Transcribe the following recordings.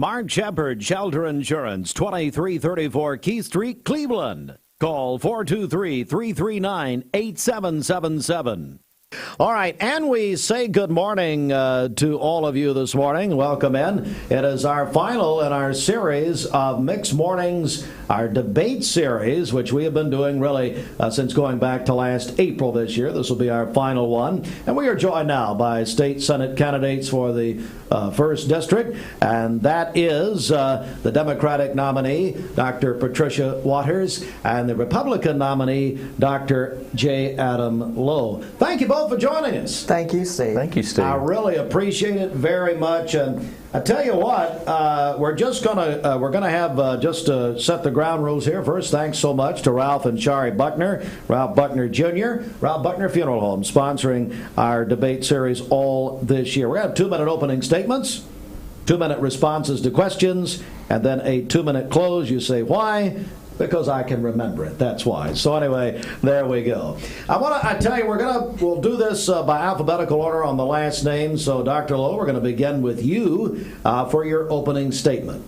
Mark Shepard, Shelter Insurance, 2334 Keith Street, Cleveland. Call 423-339-8777. All right, and we say good morning to all of you this morning. Welcome in. It is our final in our series of Mixed Mornings, our debate series, which we have been doing really since going back to last April this year. This will be our final one. And we are joined now by state Senate candidates for the 1st District, and that is the Democratic nominee, Dr. Patricia Waters, and the Republican nominee, Dr. J. Adam Lowe. Thank you both for joining us. Thank you, Steve. Thank you, Steve. I really appreciate it very much. And I tell you what, we're gonna have just to set the ground rules here. First, thanks so much to Ralph and Shari Buckner, Ralph Buckner Jr., Ralph Buckner Funeral Home, sponsoring our debate series all this year. We're gonna have 2-minute opening statements, 2-minute responses to questions, and then a 2-minute close. You say why? Because I can remember it. That's why. So anyway, there we go. I tell you, we'll do this by alphabetical order on the last name. So Dr. Lowe, we're going to begin with you for your opening statement.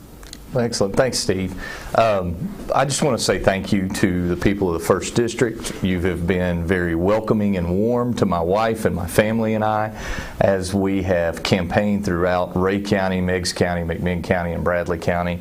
Excellent. Thanks, Steve. I just want to say thank you to the people of the 1st District. You have been very welcoming and warm to my wife and my family and I as we have campaigned throughout Ray County, Meigs County, McMinn County, and Bradley County.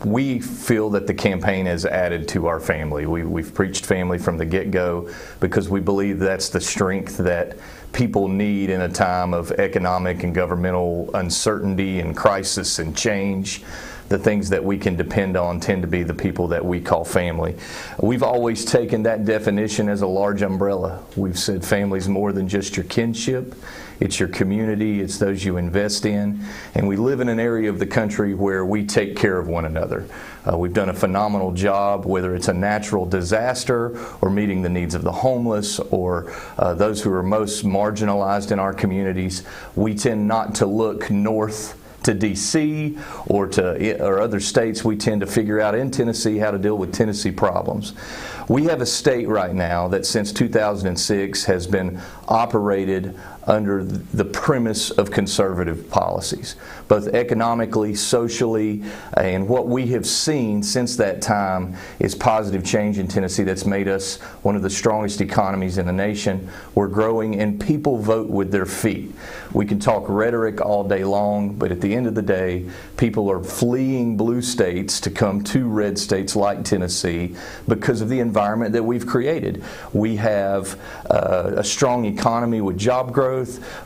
We feel that the campaign has added to our family. We've preached family from the get-go because we believe that's the strength that people need in a time of economic and governmental uncertainty and crisis and change. The things that we can depend on tend to be the people that we call family. We've always taken that definition as a large umbrella. We've said family's more than just your kinship. It's your community. It's those you invest in. And we live in an area of the country where we take care of one another. We've done a phenomenal job, whether it's a natural disaster or meeting the needs of the homeless or those who are most marginalized in our communities. We tend not to look north to D.C. or other states. We tend to figure out in Tennessee how to deal with Tennessee problems. We have a state right now that since 2006 has been operated under the premise of conservative policies, both economically, socially, and what we have seen since that time is positive change in Tennessee that's made us one of the strongest economies in the nation. We're growing and people vote with their feet. We can talk rhetoric all day long, but at the end of the day, people are fleeing blue states to come to red states like Tennessee because of the environment that we've created. We have a strong economy with job growth.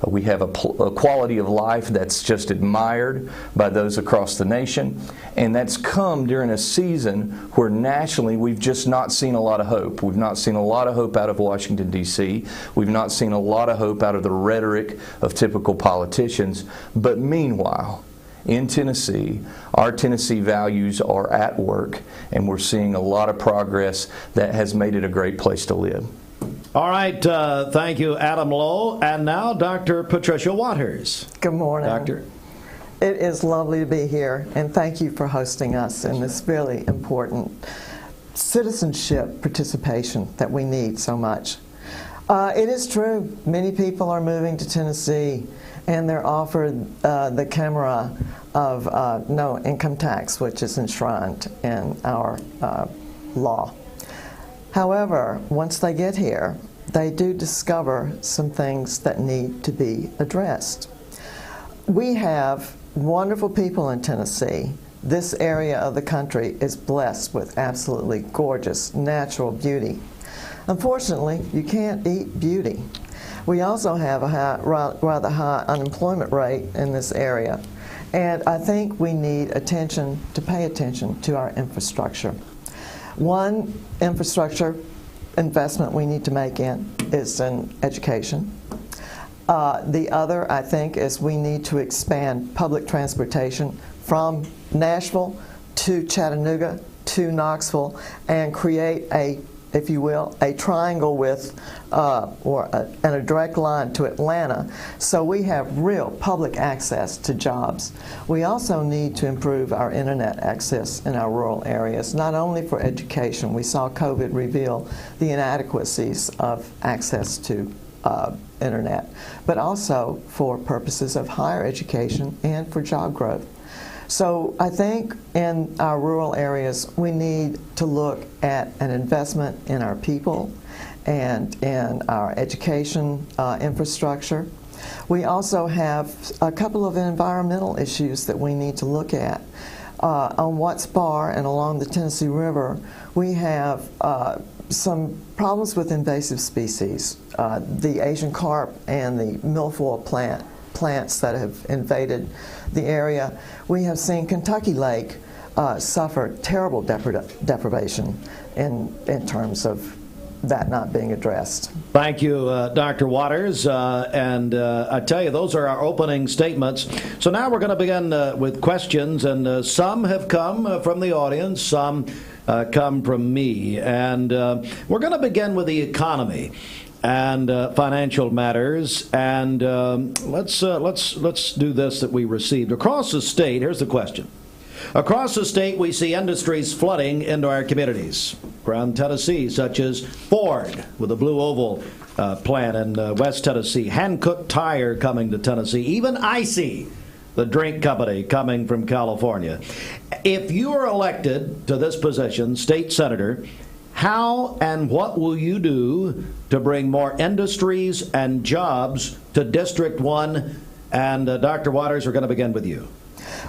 We have a quality of life that's just admired by those across the nation. And that's come during a season where nationally we've just not seen a lot of hope. We've not seen a lot of hope out of Washington, D.C. We've not seen a lot of hope out of the rhetoric of typical politicians. But meanwhile, in Tennessee, our Tennessee values are at work, and we're seeing a lot of progress that has made it a great place to live. All right. Thank you, Adam Lowe. And now, Dr. Patricia Waters. Good morning. Doctor. It is lovely to be here, and thank you for hosting us in this really important citizenship participation that we need so much. It is true. Many people are moving to Tennessee, and they're offered the chimera of no income tax, which is enshrined in our law. However, once they get here, they do discover some things that need to be addressed. We have wonderful people in Tennessee. This area of the country is blessed with absolutely gorgeous natural beauty. Unfortunately, you can't eat beauty. We also have a rather high unemployment rate in this area, and I think we need to pay attention to our infrastructure. One infrastructure investment we need to make is in education. The other, I think, is we need to expand public transportation from Nashville to Chattanooga to Knoxville and create if you will, a triangle with and a direct line to Atlanta, so we have real public access to jobs. We also need to improve our internet access in our rural areas, not only for education. We saw COVID reveal the inadequacies of access to internet, but also for purposes of higher education and for job growth. So I think in our rural areas, we need to look at an investment in our people and in our education infrastructure. We also have a couple of environmental issues that we need to look at. On Watts Bar and along the Tennessee River, we have some problems with invasive species. The Asian carp and the milfoil plants that have invaded the area. We have seen Kentucky Lake suffer terrible deprivation in terms of that not being addressed. Thank you, Dr. Waters. And I tell you, those are our opening statements. So now we're going to begin with questions, and some have come from the audience, some come from me. And we're going to begin with the economy and financial matters. And let's do this that we received. Across the state, here's the question. Across the state, we see industries flooding into our communities. Around Tennessee, such as Ford with the Blue Oval plant in West Tennessee, Hankook Tire coming to Tennessee, even Icy, the drink company, coming from California. If you are elected to this position, state senator, how and what will you do to bring more industries and jobs to District 1? And Dr. Waters, we're going to begin with you.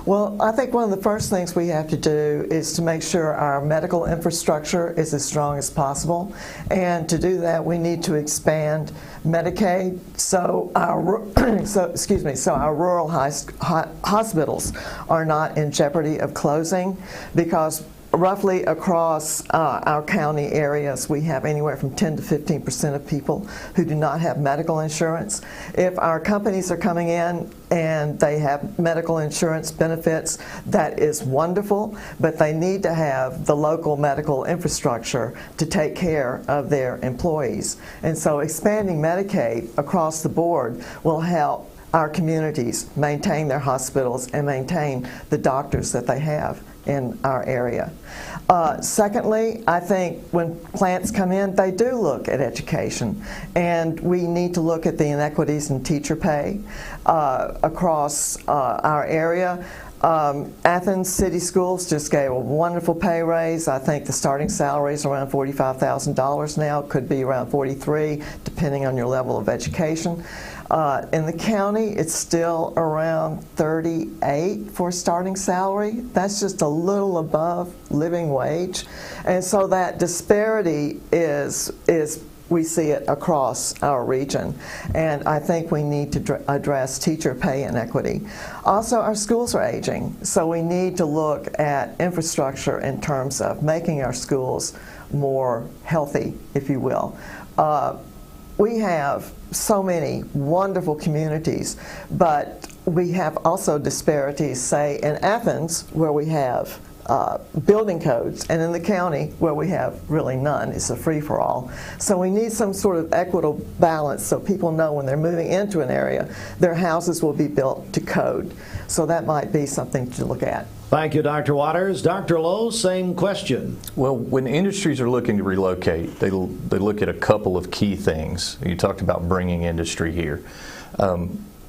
Well, I think one of the first things we have to do is to make sure our medical infrastructure is as strong as possible. And to do that, we need to expand Medicaid so our rural hospitals are not in jeopardy of closing, because roughly across our county areas, we have anywhere from 10 to 15% of people who do not have medical insurance. If our companies are coming in and they have medical insurance benefits, that is wonderful, but they need to have the local medical infrastructure to take care of their employees. And so expanding Medicaid across the board will help our communities maintain their hospitals and maintain the doctors that they have in our area. Secondly, I think when plants come in, they do look at education, and we need to look at the inequities in teacher pay across our area. Athens City Schools just gave a wonderful pay raise. I think the starting salary is around $45,000 now. It could be around $43,000, depending on your level of education. In the county, it's still around $38,000 for a starting salary. That's just a little above living wage. And so that disparity is we see it across our region. And I think we need to address teacher pay inequity. Also, our schools are aging, so we need to look at infrastructure in terms of making our schools more healthy, if you will. We have so many wonderful communities, but we have also disparities, say, in Athens, where we have building codes, and in the county, where we have really none. It's a free-for-all. So we need some sort of equitable balance so people know when they're moving into an area, their houses will be built to code. So that might be something to look at. Thank you, Dr. Waters. Dr. Lowe, same question. Well, when industries are looking to relocate, they look at a couple of key things. You talked about bringing industry here.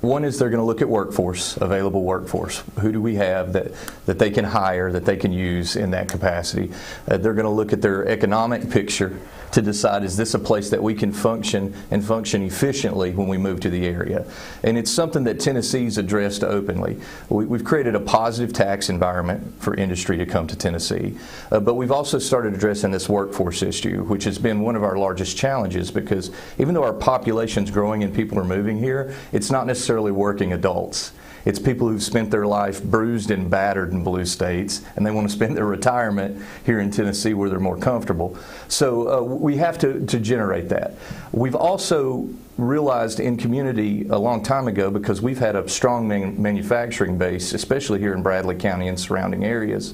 One is they're going to look at workforce, available workforce. Who do we have that they can hire, that they can use in that capacity? They're going to look at their economic picture to decide, is this a place that we can function and function efficiently when we move to the area? And it's something that Tennessee's addressed openly. We've created a positive tax environment for industry to come to Tennessee, but we've also started addressing this workforce issue, which has been one of our largest challenges, because even though our population's growing and people are moving here, it's not necessarily working adults. It's people who've spent their life bruised and battered in blue states, and they want to spend their retirement here in Tennessee where they're more comfortable. So we have to generate that. We've also realized in community a long time ago, because we've had a strong manufacturing base, especially here in Bradley County and surrounding areas,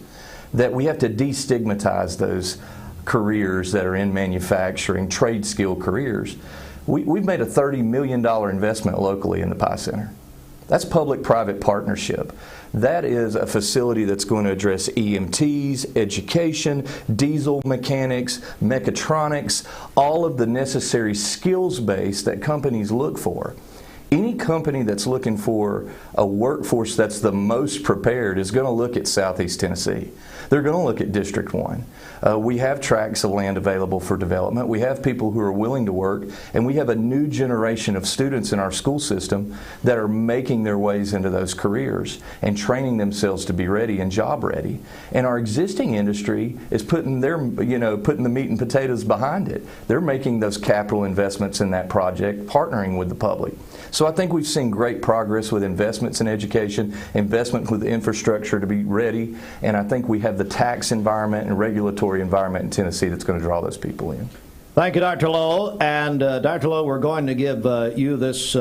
that we have to destigmatize those careers that are in manufacturing, trade skill careers. We've made a $30 million investment locally in the Pie Center. That's public-private partnership. That is a facility that's going to address EMTs, education, diesel mechanics, mechatronics, all of the necessary skills base that companies look for. Any company that's looking for a workforce that's the most prepared is going to look at Southeast Tennessee. They're going to look at District 1. We have tracts of land available for development. We have people who are willing to work, and we have a new generation of students in our school system that are making their ways into those careers and training themselves to be ready and job ready. And our existing industry is putting putting the meat and potatoes behind it. They're making those capital investments in that project, partnering with the public. So I think we've seen great progress with investments in education, investment with infrastructure to be ready, and I think we have the tax environment and regulatory environment in Tennessee that's going to draw those people in. Thank you, Dr. Lowe. And Dr. Lowe, we're going to give you this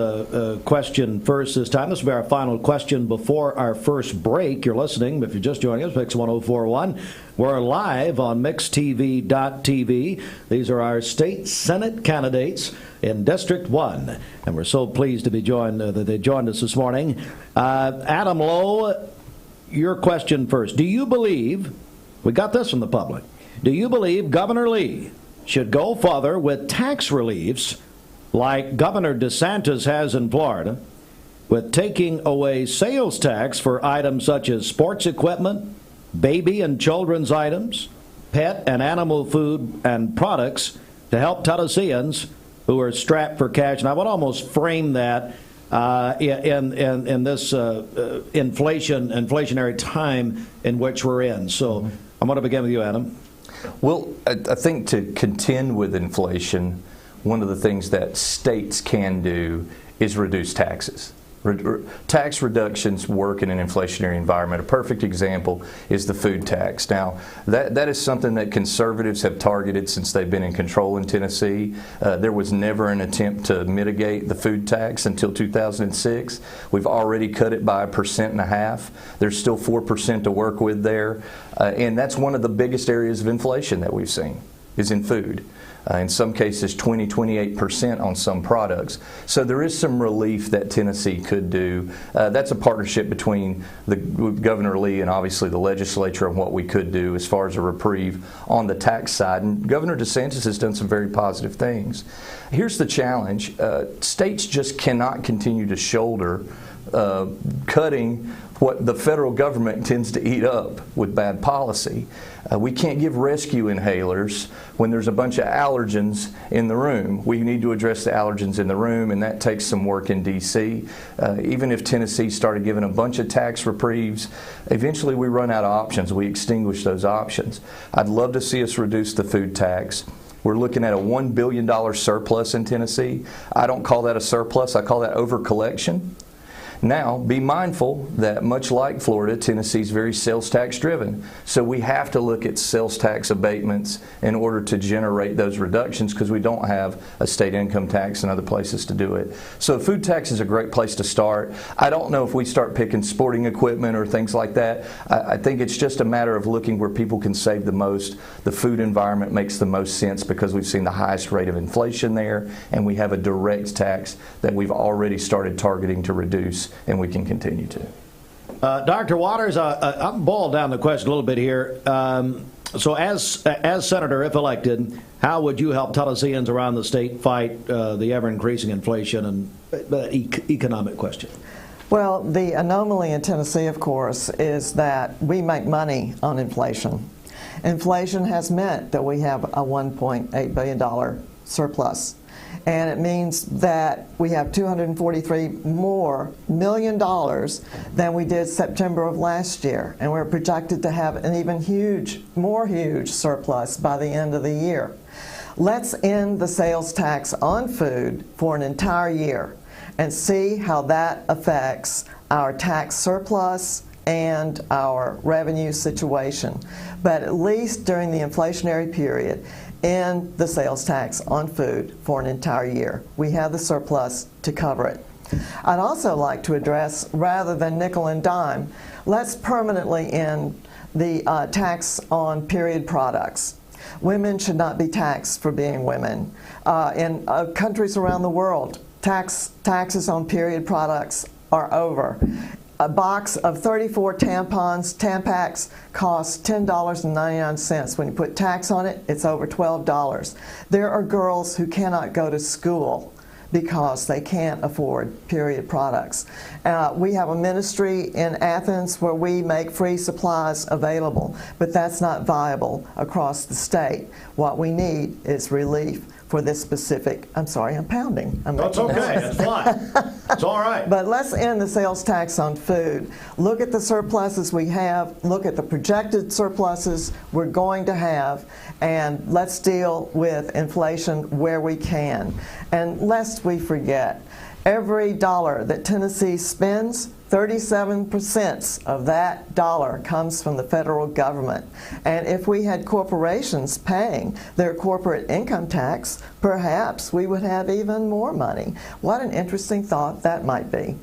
question first this time. This will be our final question before our first break. You're listening, if you're just joining us, Mix 1041. We're live on mixtv.tv. These are our state Senate candidates in District 1. And we're so pleased to be joined, that they joined us this morning. Adam Lowe, your question first. Do you believe, we got this from the public, do you believe Governor Lee should go further with tax reliefs like Governor DeSantis has in Florida, with taking away sales tax for items such as sports equipment, baby and children's items, pet and animal food and products, to help Tennesseans who are strapped for cash? And I would almost frame that in this inflationary time in which we're in. So I'm going to begin with you, Adam. Well, I think to contend with inflation, one of the things that states can do is reduce taxes. Tax reductions work in an inflationary environment. A perfect example is the food tax. Now, that is something that conservatives have targeted since they've been in control in Tennessee. There was never an attempt to mitigate the food tax until 2006. We've already cut it by 1.5%. There's still 4% to work with there. And that's one of the biggest areas of inflation that we've seen, is in food. In some cases 28% on some products. So there is some relief that Tennessee could do. That's a partnership between Governor Lee and obviously the legislature on what we could do as far as a reprieve on the tax side. And Governor DeSantis has done some very positive things. Here's the challenge. States just cannot continue to shoulder cutting what the federal government tends to eat up with bad policy. We can't give rescue inhalers when there's a bunch of allergens in the room. We need to address the allergens in the room, and that takes some work in D.C. Even if Tennessee started giving a bunch of tax reprieves, eventually we run out of options. We extinguish those options. I'd love to see us reduce the food tax. We're looking at a $1 billion surplus in Tennessee. I don't call that a surplus. I call that overcollection. Now, be mindful that much like Florida, Tennessee is very sales tax driven. So we have to look at sales tax abatements in order to generate those reductions, because we don't have a state income tax and other places to do it. So food tax is a great place to start. I don't know if we start picking sporting equipment or things like that. I think it's just a matter of looking where people can save the most. The food environment makes the most sense because we've seen the highest rate of inflation there, and we have a direct tax that we've already started targeting to reduce, and we can continue to. Dr. Waters, I'm boiled down the question a little bit here. So as Senator, if elected, how would you help Tennesseans around the state fight the ever-increasing inflation and economic question? Well, the anomaly in Tennessee, of course, is that we make money on inflation. Inflation has meant that we have a $1.8 billion surplus. And it means that we have $243 million more than we did September of last year. And we're projected to have an even more huge surplus by the end of the year. Let's end the sales tax on food for an entire year and see how that affects our tax surplus and our revenue situation. But at least during the inflationary period, end the sales tax on food for an entire year. We have the surplus to cover it. I'd also like to address, rather than nickel and dime, let's permanently end the tax on period products. Women should not be taxed for being women. In countries around the world, taxes on period products are over. A box of 34 Tampax costs $10.99. When you put tax on it, it's over $12. There are girls who cannot go to school because they can't afford period products. We have a ministry in Athens where we make free supplies available, but that's not viable across the state. What we need is relief for this specific, I'm sorry, I'm pounding. That's okay, it's fine. It's all right. But let's end the sales tax on food. Look at the surpluses we have, look at the projected surpluses we're going to have, and let's deal with inflation where we can. And lest we forget, every dollar that Tennessee spends, 37% of that dollar comes from the federal government. And if we had corporations paying their corporate income tax, perhaps we would have even more money. What an interesting thought that might be.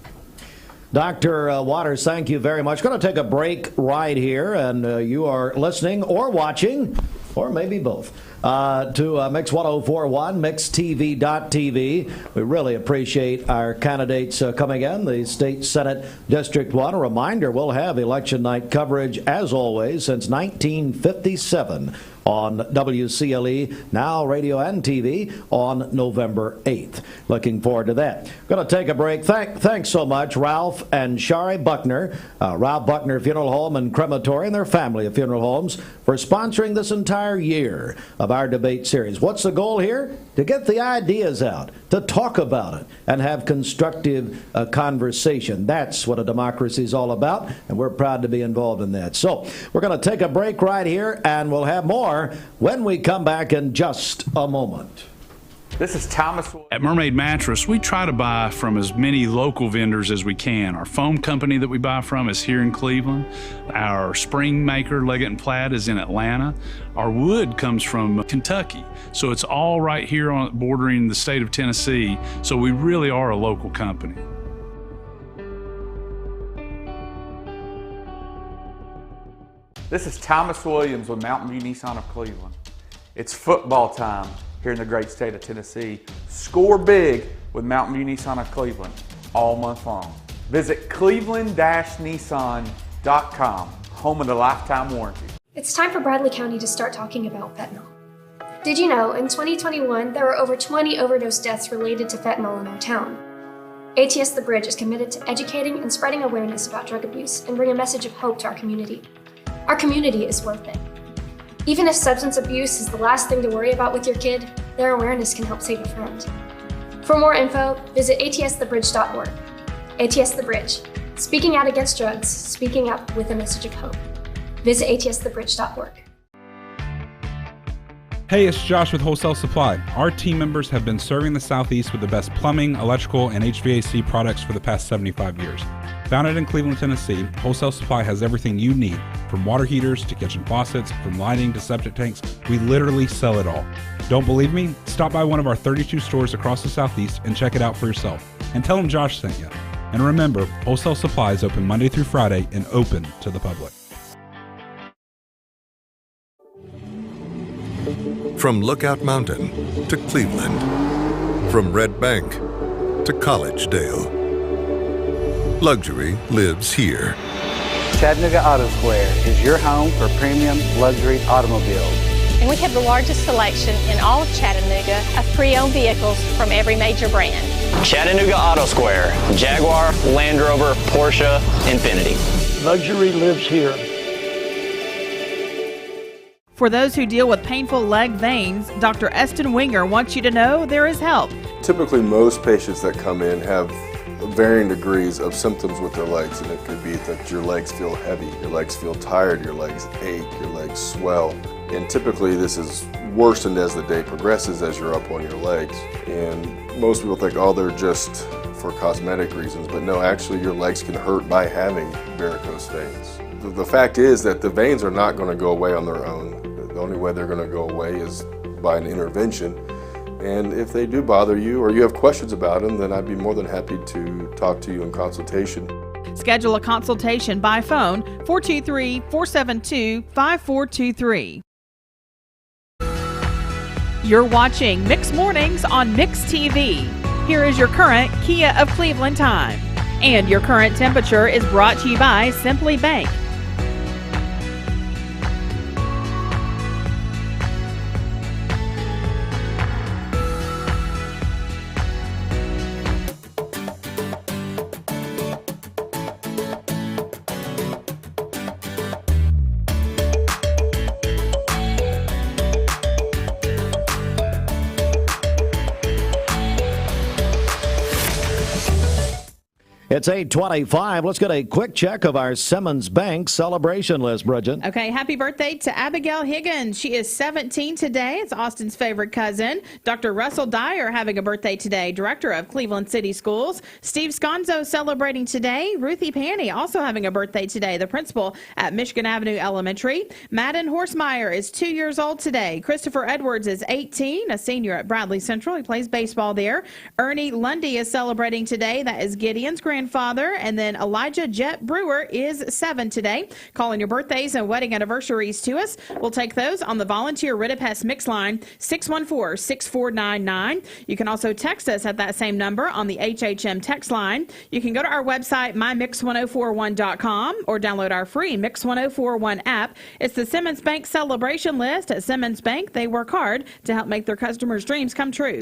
Dr. Waters, thank you very much. Going to take a break right here, and you are listening or watching, or maybe both, to Mix 1041, mixtv.tv. We really appreciate our candidates coming in. The State Senate District 1. A reminder, we'll have election night coverage, as always, since 1957 on WCLE, now radio and TV, on November 8th. Looking forward to that. Going to take a break. Thanks so much, Ralph and Shari Buckner, Ralph Buckner Funeral Home and Crematory and their family of funeral homes, for sponsoring this entire year of our debate series. What's the goal here? To get the ideas out, to talk about it, and have constructive conversation. That's what a democracy is all about, and we're proud to be involved in that. So we're going to take a break right here, and we'll have more when we come back in just a moment. This is Thomas. At Mermaid Mattress, we try to buy from as many local vendors as we can. Our foam company that we buy from is here in Cleveland. Our spring maker, Leggett & Platt, is in Atlanta. Our wood comes from Kentucky. So it's all right here on bordering the state of Tennessee. So we really are a local company. This is Thomas Williams with Mountain View Nissan of Cleveland. It's football time here in the great state of Tennessee. Score big with Mountain View Nissan of Cleveland all month long. Visit cleveland-nissan.com, home of the lifetime warranty. It's time for Bradley County to start talking about fentanyl. Did you know in 2021 there were over 20 overdose deaths related to fentanyl in our town? ATS The Bridge is committed to educating and spreading awareness about drug abuse and bring a message of hope to our community. Our community is worth it. Even if substance abuse is the last thing to worry about with your kid, their awareness can help save a friend. For more info, visit atsthebridge.org. ATS The Bridge, speaking out against drugs, speaking up with a message of hope. Visit atsthebridge.org. Hey, it's Josh with Wholesale Supply. Our team members have been serving the Southeast with the best plumbing, electrical, and HVAC products for the past 75 years. Founded in Cleveland, Tennessee, Wholesale Supply has everything you need, from water heaters to kitchen faucets, from lighting to septic tanks. We literally sell it all. Don't believe me? Stop by one of our 32 stores across the Southeast and check it out for yourself. And tell them Josh sent you. And remember, Wholesale Supply is open Monday through Friday and open to the public. From Lookout Mountain to Cleveland, from Red Bank to Collegedale, luxury lives here. Chattanooga Auto Square is your home for premium luxury automobiles. And we have the largest selection in all of Chattanooga of pre-owned vehicles from every major brand. Chattanooga Auto Square, Jaguar, Land Rover, Porsche, Infiniti. Luxury lives here. For those who deal with painful leg veins, Dr. Eston Winger wants you to know there is help. Typically, most patients that come in have varying degrees of symptoms with their legs, and it could be that your legs feel heavy, your legs feel tired, your legs ache, your legs swell. And typically this is worsened as the day progresses as you're up on your legs. And most people think, oh, they're just for cosmetic reasons, but no, actually your legs can hurt by having varicose veins. The fact is that the veins are not going to go away on their own. The only way they're going to go away is by an intervention. And if they do bother you or you have questions about them, then I'd be more than happy to talk to you in consultation. Schedule a consultation by phone, 423-472-5423. You're watching Mix Mornings on Mix TV. Here is your current Kia of Cleveland time. And your current temperature is brought to you by Simply Bank. It's 8:25. Let's get a quick check of our Simmons Bank celebration list, Bridget. Okay, happy birthday to Abigail Higgins. She is 17 today. It's Austin's favorite cousin. Dr. Russell Dyer having a birthday today, director of Cleveland City Schools. Steve Sconzo celebrating today. Ruthie Panny also having a birthday today, the principal at Michigan Avenue Elementary. Madden Horsemeyer is 2 years old today. Christopher Edwards is 18, a senior at Bradley Central. He plays baseball there. Ernie Lundy is celebrating today. That is Gideon's grandfather. And then Elijah Jet Brewer is 7 today. Calling your birthdays and wedding anniversaries to us. We'll take those on the volunteer Ridipest mix line, 614-6499. You can also text us at that same number on the HHM text line. You can go to our website, mymix1041.com, or download our free Mix 1041 app. It's the Simmons Bank celebration list. At Simmons Bank, they work hard to help make their customers' dreams come true.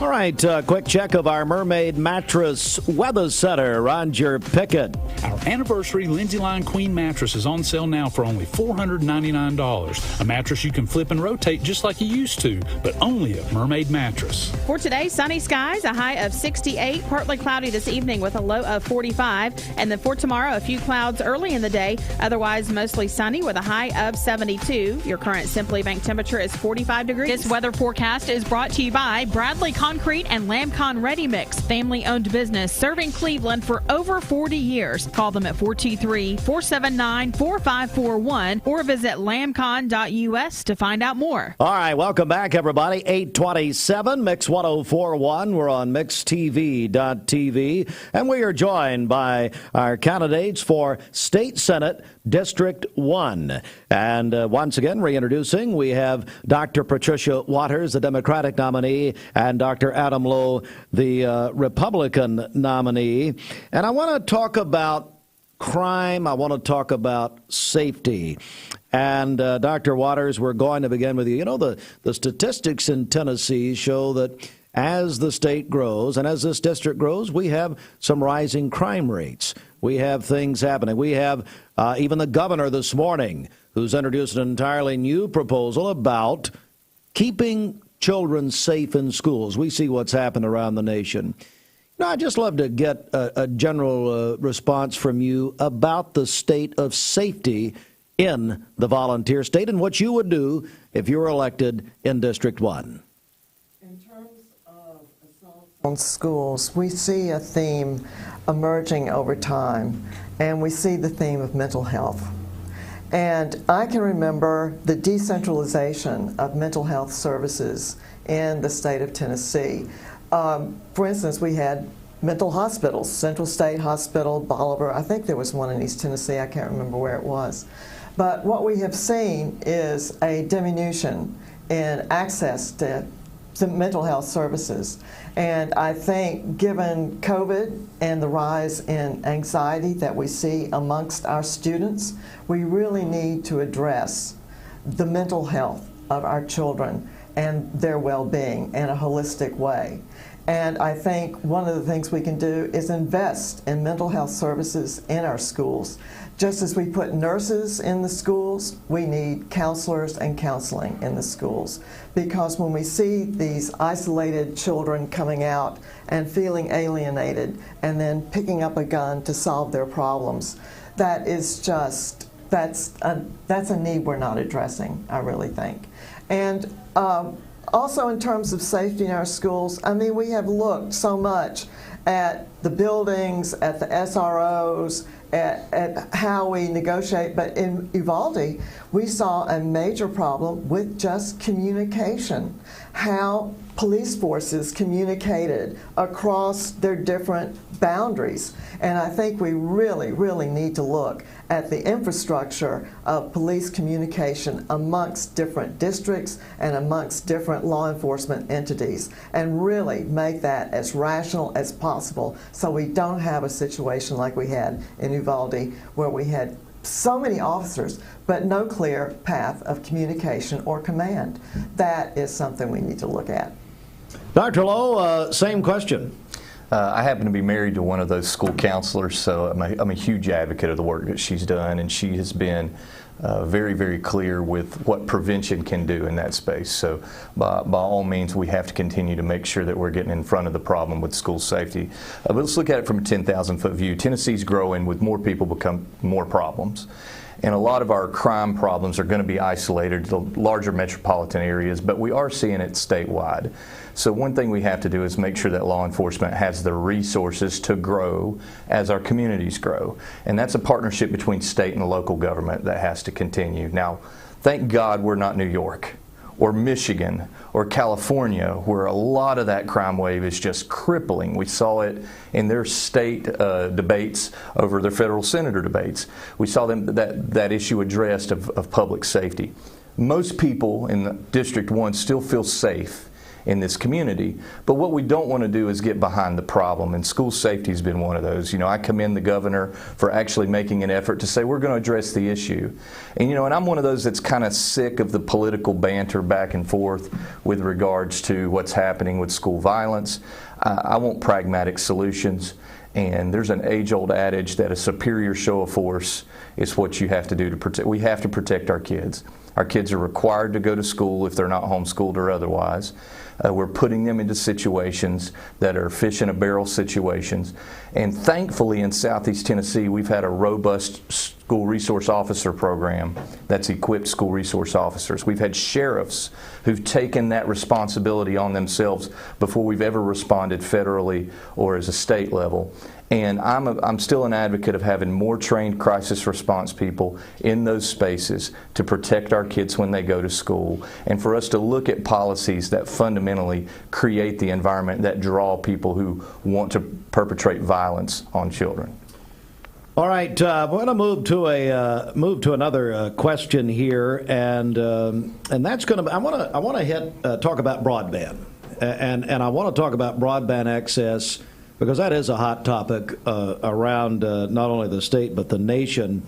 All right, quick check of our Mermaid Mattress Weather Center. Roger Pickett. Our anniversary Lindsay Line Queen mattress is on sale now for only $499. A mattress you can flip and rotate just like you used to, but only at Mermaid Mattress. For today, sunny skies, a high of 68, partly cloudy this evening with a low of 45. And then for tomorrow, a few clouds early in the day, otherwise mostly sunny with a high of 72. Your current Simply Bank temperature is 45 degrees. This weather forecast is brought to you by Bradley Concrete and Lamcon Ready Mix, family-owned business serving Cleveland for over 40 years. Call them at 423-479-4541 or visit lamcon.us to find out more. All right, welcome back, everybody. 8:27, Mix 1041. We're on mixtv.tv, and we are joined by our candidates for State Senate District 1. And once again, reintroducing, we have Dr. Patricia Waters, the Democratic nominee, and Dr. Adam Lowe, the Republican nominee. And I want to talk about crime. I want to talk about safety. And Dr. Waters, we're going to begin with you. You know, the statistics in Tennessee show that as the state grows and as this district grows, we have some rising crime rates. We have things happening. We have even the governor this morning who's introduced an entirely new proposal about keeping children safe in schools. We see what's happened around the nation. Now, I'd just love to get a general response from you about the state of safety in the volunteer state and what you would do if you were elected in District 1. In terms of assaults on schools, we see a theme emerging over time, and we see the theme of mental health. And I can remember the decentralization of mental health services in the state of Tennessee. For instance, we had mental hospitals, Central State Hospital, Bolivar. I think there was one in East Tennessee. I can't remember where it was. But what we have seen is a diminution in access to mental health services. And I think given COVID and the rise in anxiety that we see amongst our students, we really need to address the mental health of our children and their well-being in a holistic way. And I think one of the things we can do is invest in mental health services in our schools. Just as we put nurses in the schools, we need counselors and counseling in the schools. Because when we see these isolated children coming out and feeling alienated and then picking up a gun to solve their problems, that is just, that's a need we're not addressing, I really think. And also in terms of safety in our schools, I mean, we have looked so much at the buildings, at the SROs, at how we negotiate, but in Uvalde, we saw a major problem with just communication, how police forces communicated across their different boundaries. And I think we really, really need to look at the infrastructure of police communication amongst different districts and amongst different law enforcement entities and really make that as rational as possible so we don't have a situation like we had in Uvalde where we had so many officers but no clear path of communication or command. That is something we need to look at. Dr. Lowe, same question. I happen to be married to one of those school counselors, so I'm a huge advocate of the work that she's done, and she has been very, very clear with what prevention can do in that space. So by all means, we have to continue to make sure that we're getting in front of the problem with school safety. But let's look at it from a 10,000-foot view. Tennessee's growing. With more people become more problems. And a lot of our crime problems are going to be isolated to larger metropolitan areas, but we are seeing it statewide. So one thing we have to do is make sure that law enforcement has the resources to grow as our communities grow. And that's a partnership between state and local government that has to continue. Now, thank God we're not New York or Michigan or California, where a lot of that crime wave is just crippling. We saw it in their state debates over their federal senator debates. We saw that issue addressed of public safety. Most people in District 1 still feel safe in this community, but what we don't want to do is get behind the problem, and school safety has been one of those. You know, I commend the governor for actually making an effort to say we're going to address the issue. And you know, and I'm one of those that's kind of sick of the political banter back and forth with regards to what's happening with school violence. I want pragmatic solutions, and there's an age-old adage that a superior show of force is what you have to do to protect. We have to protect our kids. Our kids are required to go to school if they're not homeschooled or otherwise. We're putting them into situations that are fish in a barrel situations. And thankfully in Southeast Tennessee, we've had a robust school resource officer program that's equipped school resource officers. We've had sheriffs who've taken that responsibility on themselves before we've ever responded federally or as a state level. And I'm still an advocate of having more trained crisis response people in those spaces to protect our kids when they go to school, and for us to look at policies that fundamentally create the environment that draw people who want to perpetrate violence on children. All right, we're going to move to another question here, and that's going to. I want to talk about broadband, and I want to talk about broadband access, because that is a hot topic around not only the state but the nation.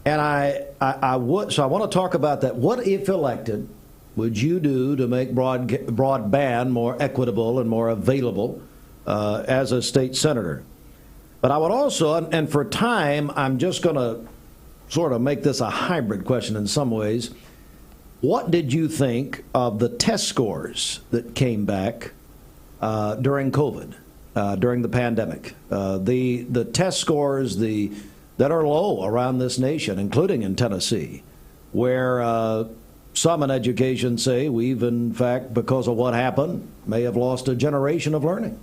And I want to talk about that. What, if elected, would you do to make broadband more equitable and more available as a state senator? But I would also, and for time, I'm just going to sort of make this a hybrid question in some ways. What did you think of the test scores that came back during COVID? During the pandemic, the test scores that are low around this nation, including in Tennessee, where some in education say we've, in fact, because of what happened, may have lost a generation of learning.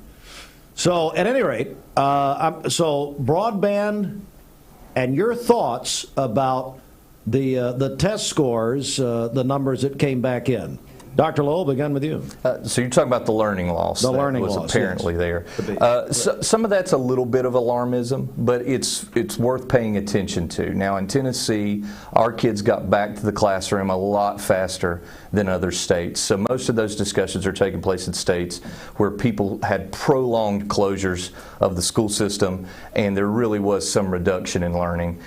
So, at any rate, so broadband and your thoughts about the test scores, the numbers that came back in. Dr. Lowell, begin with you. So you're talking about the learning loss. The learning was loss, apparently yes. there. Some of that's a little bit of alarmism, but it's worth paying attention to. Now in Tennessee, our kids got back to the classroom a lot faster than other states. So most of those discussions are taking place in states where people had prolonged closures of the school system, and there really was some reduction in learning.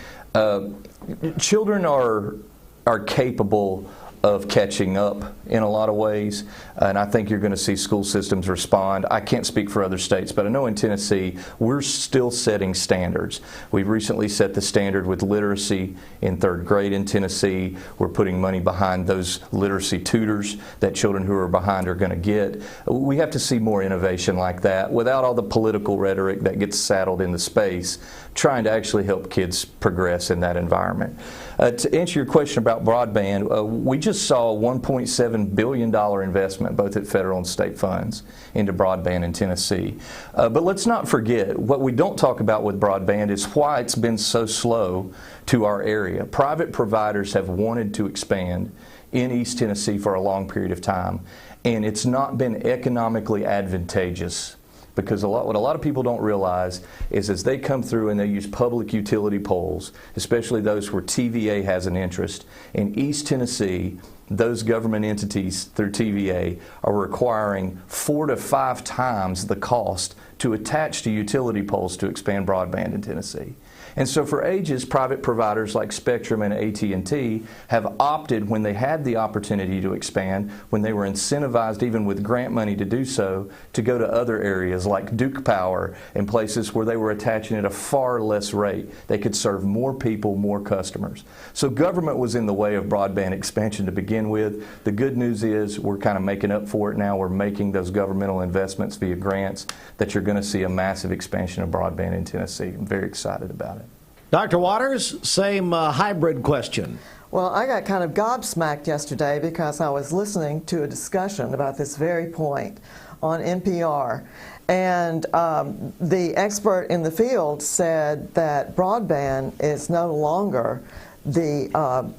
Children are capable of catching up in a lot of ways, and I think you're going to see school systems respond. I can't speak for other states, but I know in Tennessee we're still setting standards. We've recently set the standard with literacy in 3rd grade in Tennessee. We're putting money behind those literacy tutors that children who are behind are going to get. We have to see more innovation like that without all the political rhetoric that gets saddled in the space, trying to actually help kids progress in that environment. To answer your question about broadband, we just saw a $1.7 billion investment, both at federal and state funds, into broadband in Tennessee. But let's not forget, what we don't talk about with broadband is why it's been so slow to our area. Private providers have wanted to expand in East Tennessee for a long period of time, and it's not been economically advantageous. Because what a lot of people don't realize is as they come through and they use public utility poles, especially those where TVA has an interest, in East Tennessee, those government entities through TVA are requiring 4 to 5 times the cost to attach to utility poles to expand broadband in Tennessee. And so for ages, private providers like Spectrum and AT&T have opted, when they had the opportunity to expand, when they were incentivized even with grant money to do so, to go to other areas like Duke Power and places where they were attaching at a far less rate. They could serve more people, more customers. So government was in the way of broadband expansion to begin with. The good news is we're kind of making up for it now. We're making those governmental investments via grants that you're going to see a massive expansion of broadband in Tennessee. I'm very excited about it. Dr. Waters, same hybrid question. Well, I got kind of gobsmacked yesterday because I was listening to a discussion about this very point on NPR. And the expert in the field said that broadband is no longer the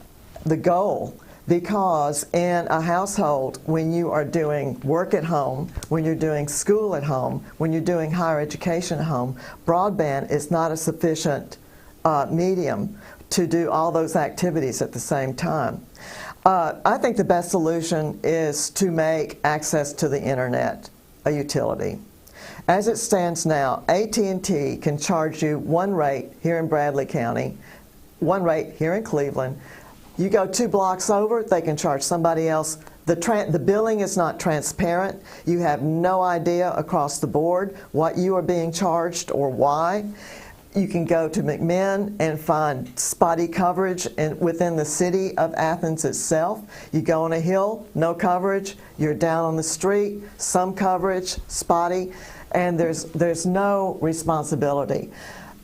goal, because in a household, when you are doing work at home, when you're doing school at home, when you're doing higher education at home, broadband is not a sufficient medium to do all those activities at the same time. I think the best solution is to make access to the internet a utility. As it stands now, AT&T can charge you one rate here in Bradley County, one rate here in Cleveland. You go 2 blocks over, they can charge somebody else. The billing is not transparent. You have no idea across the board what you are being charged or why. You can go to McMinn and find spotty coverage within the city of Athens itself. You go on a hill, no coverage. You're down on the street, some coverage, spotty, and there's no responsibility.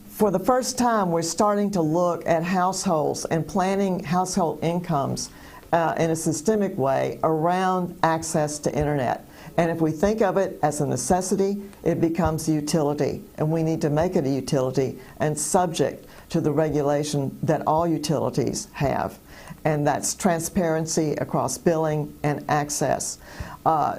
For the first time, we're starting to look at households and planning household incomes in a systemic way around access to internet. And if we think of it as a necessity, it becomes a utility. And we need to make it a utility and subject to the regulation that all utilities have. And that's transparency across billing and access.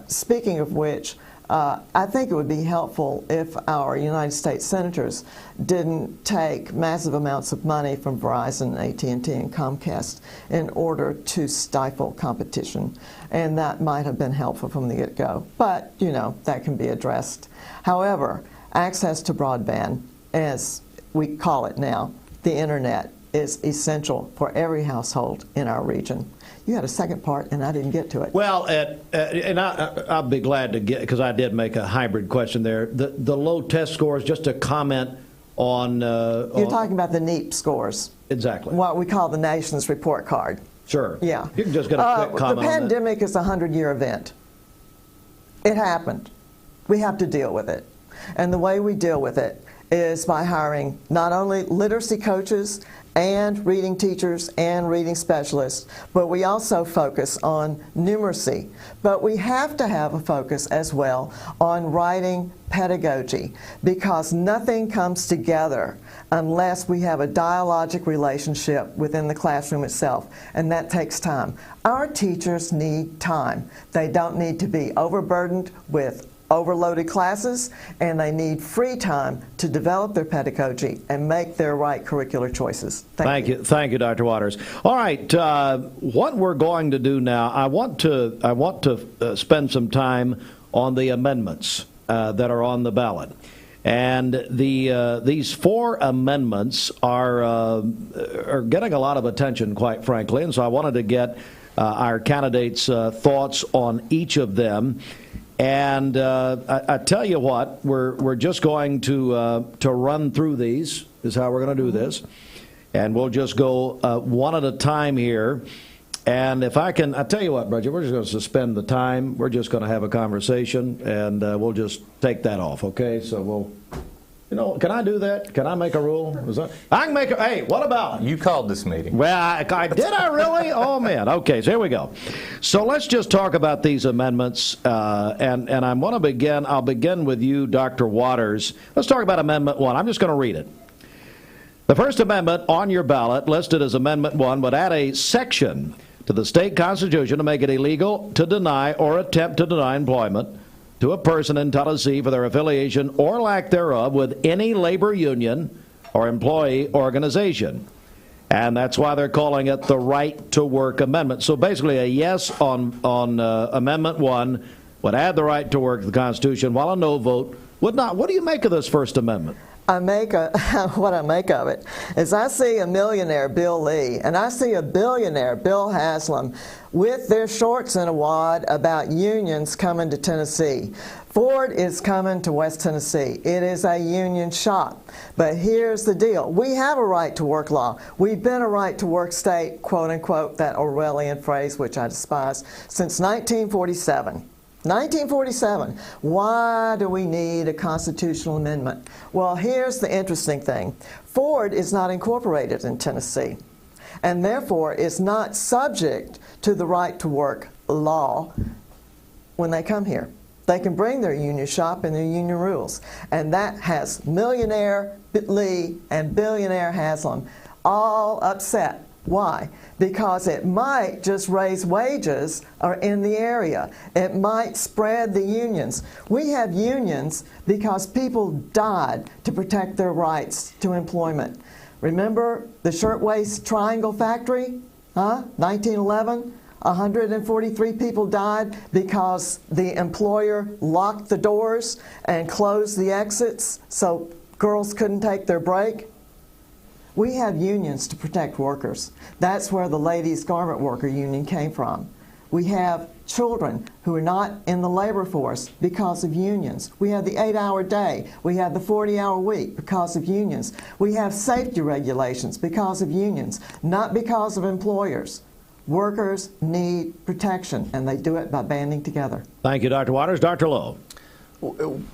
Speaking of which, I think it would be helpful if our United States senators didn't take massive amounts of money from Verizon, AT&T, and Comcast in order to stifle competition. And that might have been helpful from the get-go. But, you know, that can be addressed. However, access to broadband, as we call it now, the internet, is essential for every household in our region. You had a second part, and I didn't get to it. Well, and I'll be glad to get, because I did make a hybrid question there. The low test scores, just to comment on... You're talking about the NEAP scores. Exactly. What we call the nation's report card. Sure. Yeah. You can just get a quick comment on that. The pandemic is a 100-year event. It happened. We have to deal with it. And the way we deal with it is by hiring not only literacy coaches and reading teachers and reading specialists, but we also focus on numeracy. But we have to have a focus as well on writing pedagogy, because nothing comes together unless we have a dialogic relationship within the classroom itself, and that takes time. Our teachers need time. They don't need to be overburdened with overloaded classes, and they need free time to develop their pedagogy and make their right curricular choices. Thank you. Thank you, Dr. Waters. All right, what we're going to do now, I want to spend some time on the amendments that are on the ballot. And these 4 amendments are getting a lot of attention, quite frankly, and so I wanted to get our candidates' thoughts on each of them. And I tell you what, we're just going to run through these, is how we're going to do this. And we'll just go one at a time here. And if I can, I tell you what, Bridget, we're just going to suspend the time. We're just going to have a conversation, and we'll just take that off, okay? So we'll... You know, can I do that? Can I make a rule? I can make a... Hey, what about... You called this meeting. Well, did I really? Oh, man. Okay, so here we go. So let's just talk about these amendments, and I want to begin... I'll begin with you, Dr. Waters. Let's talk about Amendment 1. I'm just going to read it. The first amendment on your ballot, listed as Amendment 1, would add a section to the state constitution to make it illegal to deny or attempt to deny employment to a person in Tennessee for their affiliation or lack thereof with any labor union or employee organization. And that's why they're calling it the Right to Work Amendment. So basically a yes on Amendment 1 would add the right to work to the Constitution, while a no vote would not. What do you make of this First Amendment? what I make of it is I see a millionaire, Bill Lee, and I see a billionaire, Bill Haslam, with their shorts in a wad about unions coming to Tennessee. Ford is coming to West Tennessee. It is a union shop. But here's the deal. We have a right to work law. We've been a right to work state, quote unquote, that Orwellian phrase, which I despise, since 1947. 1947. Why do we need a constitutional amendment? Well, here's the interesting thing. Ford is not incorporated in Tennessee, and therefore is not subject to the right to work law when they come here. They can bring their union shop and their union rules. And that has millionaire Lee and billionaire Haslam all upset. Why? Because it might just raise wages in the area. It might spread the unions. We have unions because people died to protect their rights to employment. Remember the Shirtwaist Triangle Factory? 1911? 143 people died because the employer locked the doors and closed the exits so girls couldn't take their break. We have unions to protect workers. That's where the ladies' garment worker union came from. We have children who are not in the labor force because of unions. We have the 8-hour day. We have the 40-hour week because of unions. We have safety regulations because of unions, not because of employers. Workers need protection, and they do it by banding together. Thank you, Dr. Waters. Dr. Lowe.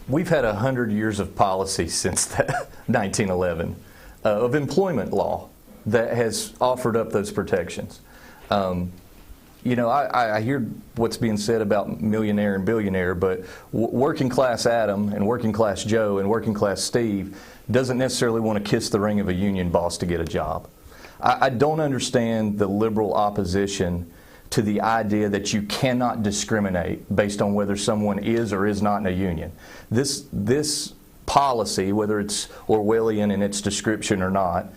We've had 100 years of policy since 1911 of employment law that has offered up those protections. You know, I hear what's being said about millionaire and billionaire, but working class Adam and working class Joe and working class Steve doesn't necessarily want to kiss the ring of a union boss to get a job. I don't understand the liberal opposition to the idea that you cannot discriminate based on whether someone is or is not in a union. This policy, whether it's Orwellian in its description or not,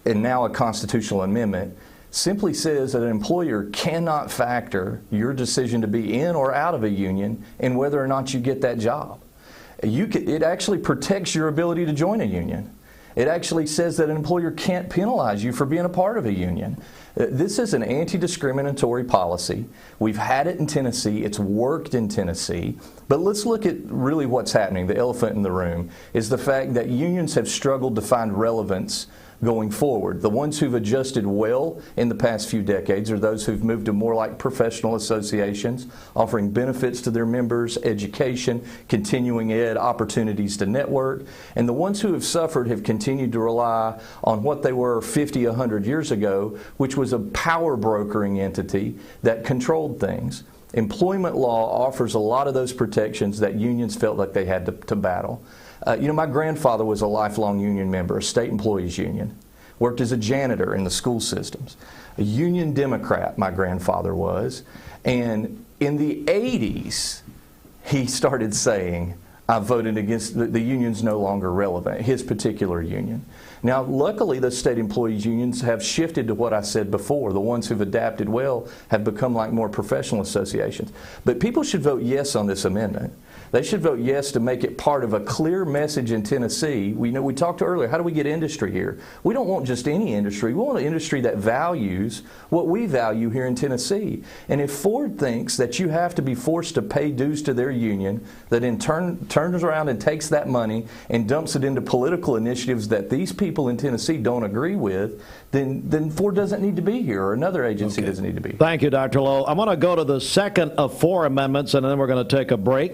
and now a constitutional amendment, simply says that an employer cannot factor your decision to be in or out of a union in whether or not you get that job. It actually protects your ability to join a union. It actually says that an employer can't penalize you for being a part of a union. This is an anti-discriminatory policy. We've had it in Tennessee. It's worked in Tennessee. But let's look at really what's happening. The elephant in the room is the fact that unions have struggled to find relevance going forward. The ones who've adjusted well in the past few decades are those who've moved to more like professional associations, offering benefits to their members, education, continuing ed, opportunities to network. And the ones who have suffered have continued to rely on what they were 50, 100 years ago, which was a power brokering entity that controlled things. Employment law offers a lot of those protections that unions felt like they had to battle. You know, my grandfather was a lifelong union member, a state employees union, worked as a janitor in the school systems. A union Democrat, my grandfather was. And in the 80s, he started saying, I voted against, the union's no longer relevant, his particular union. Now, luckily, the state employees unions have shifted to what I said before. The ones who've adapted well have become like more professional associations. But people should vote yes on this amendment. They should vote yes to make it part of a clear message in Tennessee. We talked earlier, how do we get industry here? We don't want just any industry. We want an industry that values what we value here in Tennessee. And if Ford thinks that you have to be forced to pay dues to their union, that in turn turns around and takes that money and dumps it into political initiatives that these people in Tennessee don't agree with, then Ford doesn't need to be here, or another agency doesn't need to be. Thank you, Dr. Lowe. I'm going to go to the second of 4 amendments, and then we're going to take a break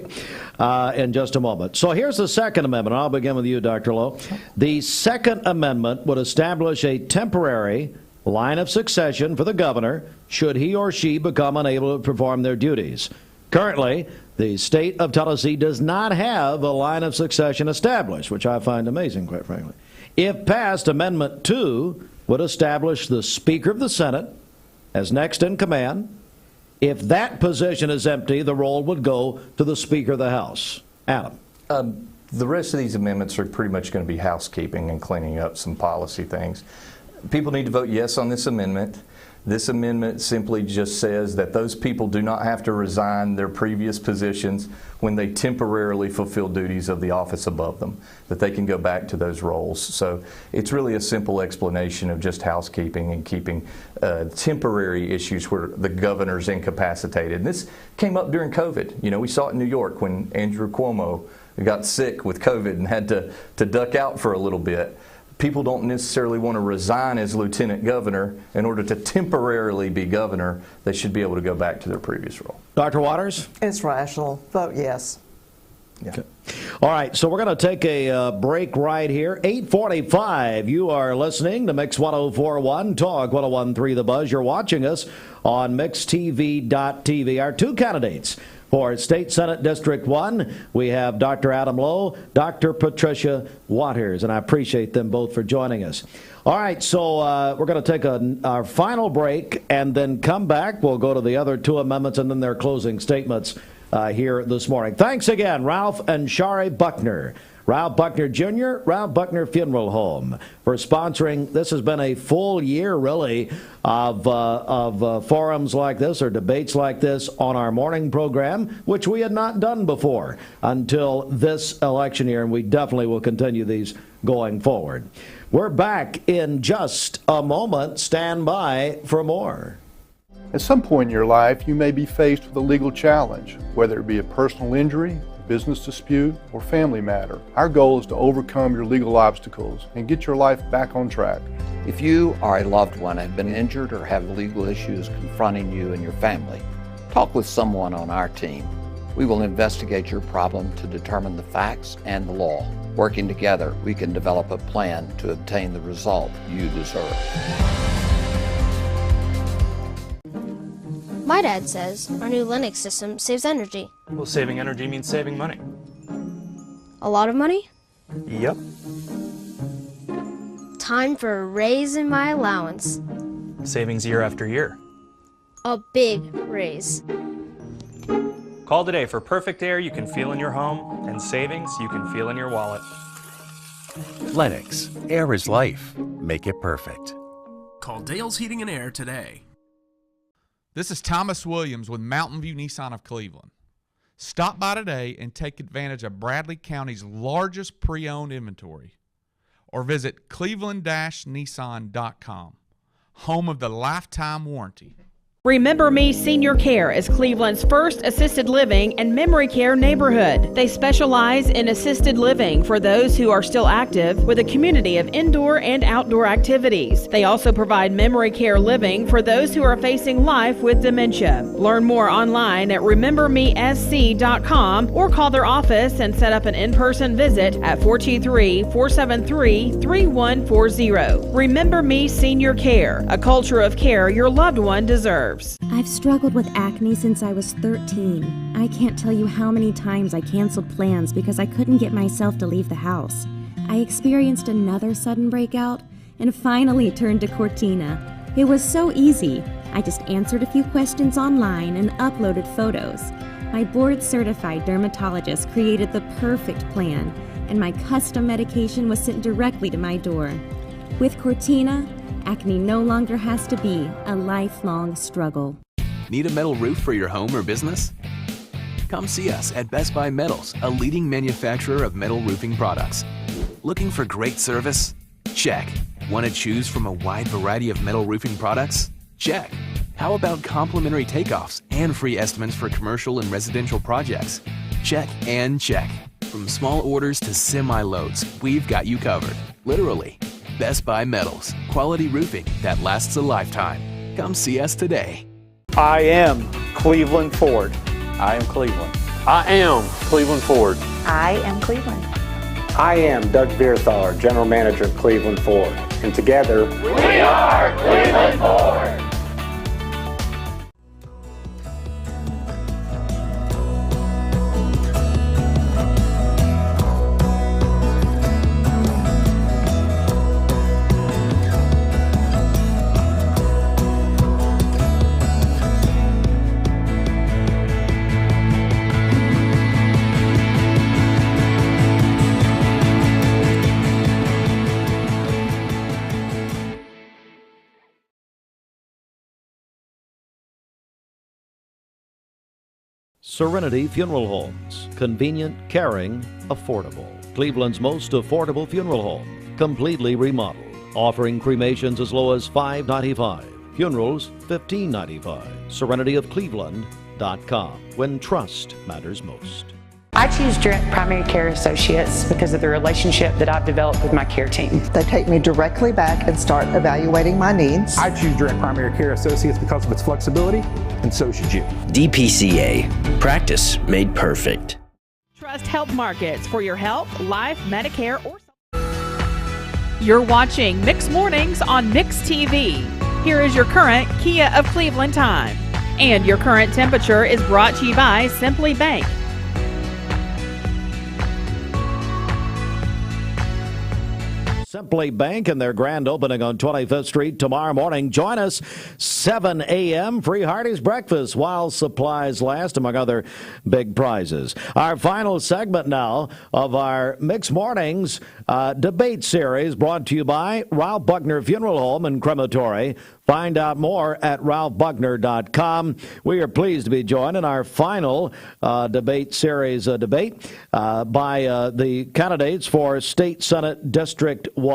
in just a moment. So here's the Second Amendment. I'll begin with you, Dr. Lowe. The Second Amendment would establish a temporary line of succession for the governor should he or she become unable to perform their duties. Currently, the state of Tennessee does not have a line of succession established, which I find amazing, quite frankly. If passed, Amendment 2 would establish the Speaker of the Senate as next in command. If that position is empty, the role would go to the Speaker of the House. Adam. The rest of these amendments are pretty much going to be housekeeping and cleaning up some policy things. People need to vote yes on this amendment. This amendment simply just says that those people do not have to resign their previous positions when they temporarily fulfill duties of the office above them, that they can go back to those roles. So it's really a simple explanation of just housekeeping and keeping temporary issues where the governor's incapacitated. And this came up during COVID. You know, we saw it in New York when Andrew Cuomo got sick with COVID and had to duck out for a little bit. People don't necessarily want to resign as lieutenant governor in order to temporarily be governor. They should be able to go back to their previous role. Dr. Waters? It's rational. Vote yes. Yeah. Okay. All right, so we're going to take a break right here. 8:45. You are listening to Mix 104.1, Talk 101.3 The Buzz. You're watching us on MixTV.tv. Our two candidates for State Senate District 1, we have Dr. Adam Lowe, Dr. Patricia Waters, and I appreciate them both for joining us. All right, so we're going to take our final break and then come back. We'll go to the other two amendments and then their closing statements here this morning. Thanks again, Ralph and Shari Buckner. Ralph Buckner Jr., Ralph Buckner Funeral Home, for sponsoring. This has been a full year, really, of forums like this or debates like this on our morning program, which we had not done before until this election year, and we definitely will continue these going forward. We're back in just a moment. Stand by for more. At some point in your life, you may be faced with a legal challenge, whether it be a personal injury, business dispute, or family matter. Our goal is to overcome your legal obstacles and get your life back on track. If you or a loved one have been injured or have legal issues confronting you and your family, talk with someone on our team. We will investigate your problem to determine the facts and the law. Working together, we can develop a plan to obtain the result you deserve. My dad says our new Linux system saves energy. Well, saving energy means saving money. A lot of money? Yep. Time for a raise in my allowance. Savings year after year. A big raise. Call today for perfect air you can feel in your home and savings you can feel in your wallet. Lennox. Air is life. Make it perfect. Call Dale's Heating and Air today. This is Thomas Williams with Mountain View Nissan of Cleveland. Stop by today and take advantage of Bradley County's largest pre-owned inventory. Or visit cleveland-nissan.com, home of the lifetime warranty. Remember Me Senior Care is Cleveland's first assisted living and memory care neighborhood. They specialize in assisted living for those who are still active with a community of indoor and outdoor activities. They also provide memory care living for those who are facing life with dementia. Learn more online at remembermesc.com or call their office and set up an in-person visit at 423-473-3140. Remember Me Senior Care, a culture of care your loved one deserves. I've struggled with acne since I was 13. I can't tell you how many times I canceled plans because I couldn't get myself to leave the house. I experienced another sudden breakout and finally turned to Cortina. It was so easy. I just answered a few questions online and uploaded photos. My board-certified dermatologist created the perfect plan, and my custom medication was sent directly to my door. With Cortina, acne no longer has to be a lifelong struggle. Need a metal roof for your home or business? Come see us at Best Buy Metals, a leading manufacturer of metal roofing products. Looking for great service? Check. Want to choose from a wide variety of metal roofing products? Check. How about complimentary takeoffs and free estimates for commercial and residential projects? Check and check. From small orders to semi-loads, we've got you covered. Literally. Best Buy Metals, quality roofing that lasts a lifetime. Come see us today. I am Cleveland Ford. I am Cleveland. I am Cleveland Ford. I am Cleveland. I am Doug Vierthauer, General Manager of Cleveland Ford. And together, we are Cleveland Ford. Serenity Funeral Homes. Convenient, caring, affordable. Cleveland's most affordable funeral home. Completely remodeled. Offering cremations as low as $5.95. Funerals, $15.95. SerenityofCleveland.com. When trust matters most. I choose Direct Primary Care Associates because of the relationship that I've developed with my care team. They take me directly back and start evaluating my needs. I choose Direct Primary Care Associates because of its flexibility, and so should you. DPCA. Practice made perfect. Trust Health Markets for your health, life, Medicare, or... You're watching Mix Mornings on Mix TV. Here is your current Kia of Cleveland time. And your current temperature is brought to you by Simply Bank. Simply Bank and their grand opening on 25th Street tomorrow morning. Join us 7 a.m. Free Hardee's breakfast while supplies last, among other big prizes. Our final segment now of our Mixed Mornings debate series brought to you by Ralph Buckner Funeral Home and Crematory. Find out more at ralphbuckner.com. We are pleased to be joined in our final debate series debate by the candidates for State Senate District 1.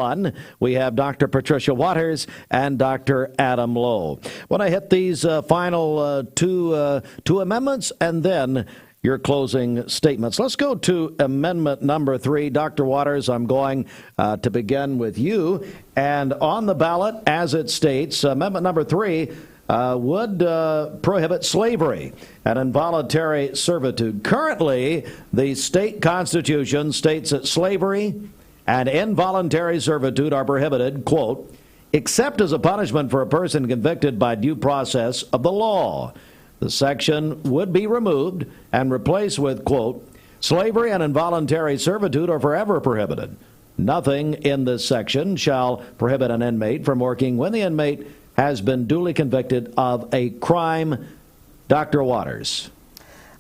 We have Dr. Patricia Waters and Dr. Adam Lowe. When I hit these final two amendments and then your closing statements. Let's go to amendment number 3. Dr. Waters, I'm going to begin with you. And on the ballot, as it states, amendment number 3 would prohibit slavery and involuntary servitude. Currently, the state constitution states that slavery and involuntary servitude are prohibited, quote, except as a punishment for a person convicted by due process of the law. The section would be removed and replaced with, quote, slavery and involuntary servitude are forever prohibited. Nothing in this section shall prohibit an inmate from working when the inmate has been duly convicted of a crime. Dr. Waters.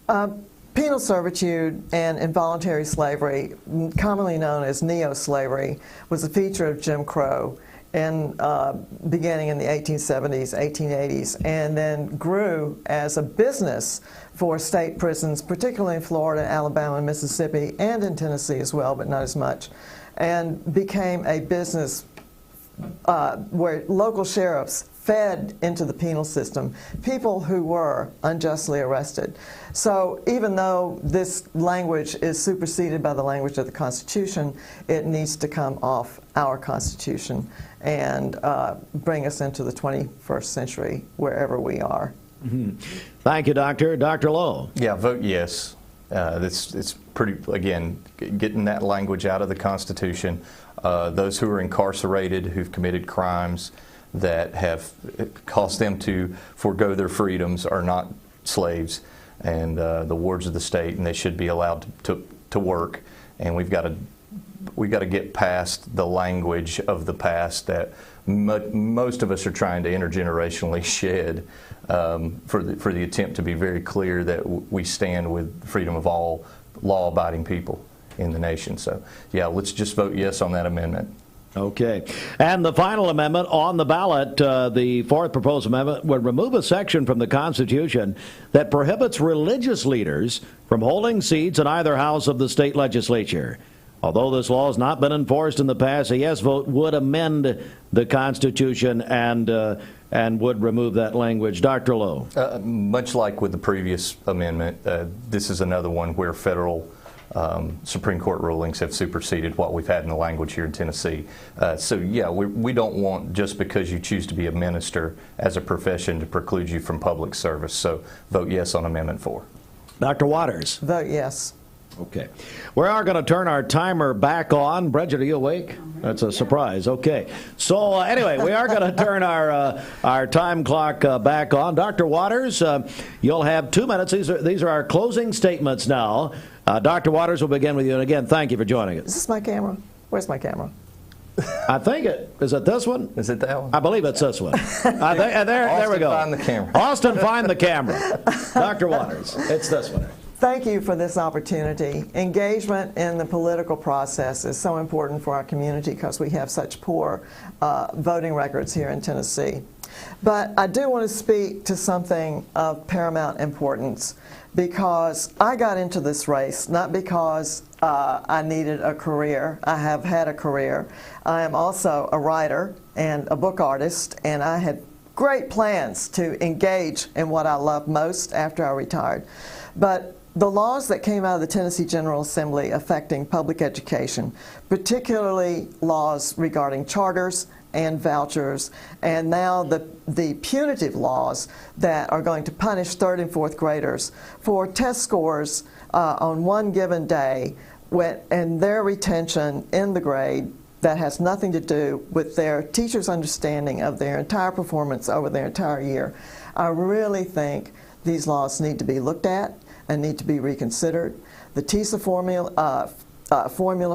Penal servitude and involuntary slavery, commonly known as neo-slavery, was a feature of Jim Crow beginning in the 1870s, 1880s, and then grew as a business for state prisons, particularly in Florida, Alabama, and Mississippi, and in Tennessee as well, but not as much, and became a business where local sheriffs fed into the penal system people who were unjustly arrested. So even though this language is superseded by the language of the Constitution, it needs to come off our Constitution and bring us into the 21st century wherever we are. Mm-hmm. Thank you, Doctor. Dr. Lowe. Yeah, vote yes. It's pretty, again, getting that language out of the Constitution. Those who are incarcerated, who've committed crimes that have caused them to forego their freedoms are not slaves and the wards of the state, and they should be allowed to work. And we've got to get past the language of the past that most of us are trying to intergenerationally shed for the attempt to be very clear that we stand with freedom of all law-abiding people in the nation. So, yeah, let's just vote yes on that amendment. Okay. And the final amendment on the ballot, the fourth proposed amendment, would remove a section from the Constitution that prohibits religious leaders from holding seats in either house of the state legislature. Although this law has not been enforced in the past, a yes vote would amend the Constitution and would remove that language. Dr. Lowe. Much like with the previous amendment, this is another one where federal Supreme Court rulings have superseded what we've had in the language here in Tennessee. So, yeah, we don't want, just because you choose to be a minister as a profession, to preclude you from public service. So vote yes on Amendment 4. Dr. Waters. Vote yes. Okay. We are going to turn our timer back on. Bridget, are you awake? That's a surprise. Okay. So anyway, we are going to turn our time clock back on. Dr. Waters, you'll have 2 minutes. These are our closing statements now. Dr. Waters, will begin with you. And again, thank you for joining us. Is this my camera? Where's my camera? I think is it this one? Is it that one? I believe it's this one. There we go. Austin, find the camera. Austin, find the camera. Dr. Waters, it's this one. Thank you for this opportunity. Engagement in the political process is so important for our community because we have such poor voting records here in Tennessee. But I do want to speak to something of paramount importance, because I got into this race not because I needed a career. I have had a career. I am also a writer and a book artist, and I had great plans to engage in what I love most after I retired. But the laws that came out of the Tennessee General Assembly affecting public education, particularly laws regarding charters and vouchers, and now the punitive laws that are going to punish third and fourth graders for test scores on one given day and their retention in the grade that has nothing to do with their teacher's understanding of their entire performance over their entire year. I really think these laws need to be looked at and need to be reconsidered. The TISA formula